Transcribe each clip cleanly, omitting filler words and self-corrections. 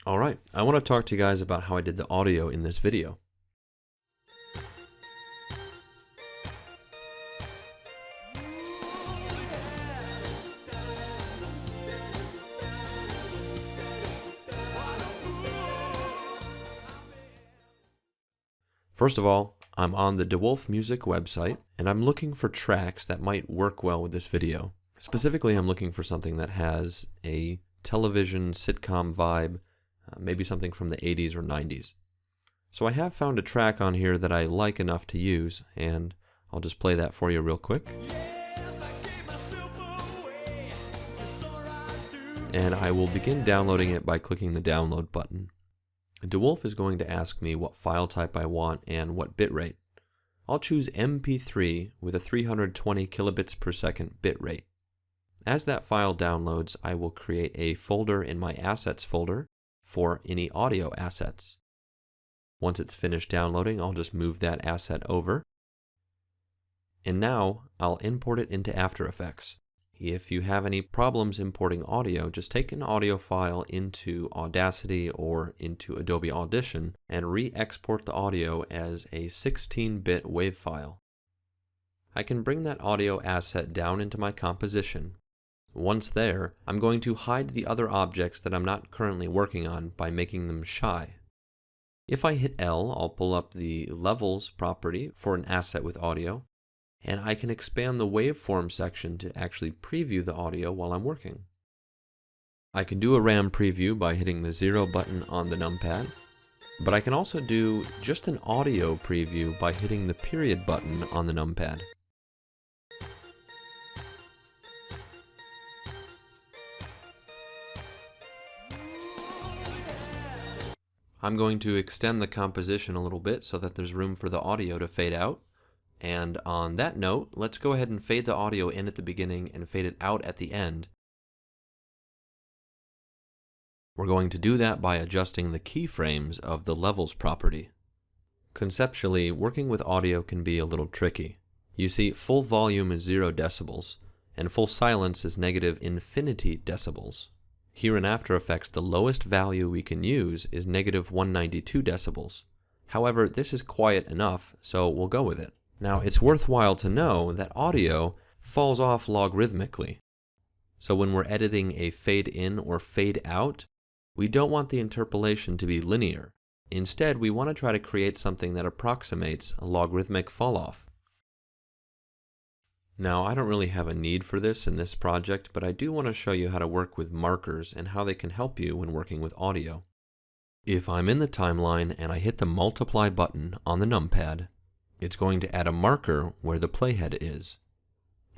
Alright, I want to talk to you guys about how I did the audio in this video. First of all, I'm on the DeWolf Music website, and I'm looking for tracks that might work well with this video. Specifically, I'm looking for something that has a television sitcom vibe, maybe something from the 80s or 90s. So I have found a track on here that I like enough to use, and I'll just play that for you real quick. And I will begin downloading it by clicking the download button. DeWolf is going to ask me what file type I want and what bitrate. I'll choose MP3 with a 320 kilobits per second bitrate. As that file downloads, I will create a folder in my assets folder for any audio assets. Once it's finished downloading, I'll just move that asset over. And now I'll import it into After Effects. If you have any problems importing audio, just take an audio file into Audacity or into Adobe Audition and re-export the audio as a 16-bit WAV file. I can bring that audio asset down into my composition. Once there, I'm going to hide the other objects that I'm not currently working on by making them shy. If I hit L, I'll pull up the Levels property for an asset with audio, and I can expand the waveform section to actually preview the audio while I'm working. I can do a RAM preview by hitting the 0 button on the numpad, but I can also do just an audio preview by hitting the period button on the numpad. I'm going to extend the composition a little bit so that there's room for the audio to fade out. And on that note, let's go ahead and fade the audio in at the beginning and fade it out at the end. We're going to do that by adjusting the keyframes of the Levels property. Conceptually, working with audio can be a little tricky. You see, full volume is 0 decibels, and full silence is negative infinity decibels. Here in After Effects, the lowest value we can use is negative 192 decibels. However, this is quiet enough, so we'll go with it. Now, it's worthwhile to know that audio falls off logarithmically. So when we're editing a fade in or fade out, we don't want the interpolation to be linear. Instead, we want to try to create something that approximates a logarithmic falloff. Now, I don't really have a need for this in this project, but I do want to show you how to work with markers and how they can help you when working with audio. If I'm in the timeline and I hit the multiply button on the numpad, it's going to add a marker where the playhead is.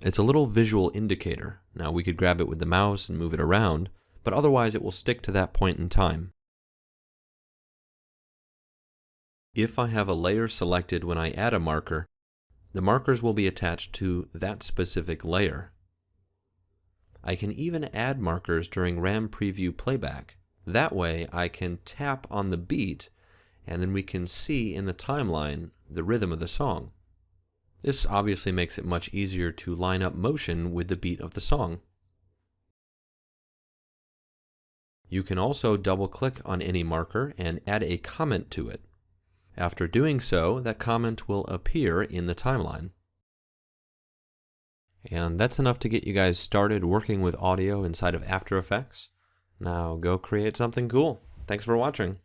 It's a little visual indicator. Now we could grab it with the mouse and move it around, but otherwise it will stick to that point in time. If I have a layer selected when I add a marker, the markers will be attached to that specific layer. I can even add markers during RAM preview playback. That way I can tap on the beat and then we can see in the timeline the rhythm of the song. This obviously makes it much easier to line up motion with the beat of the song. You can also double-click on any marker and add a comment to it. After doing so, that comment will appear in the timeline. And that's enough to get you guys started working with audio inside of After Effects. Now go create something cool. Thanks for watching.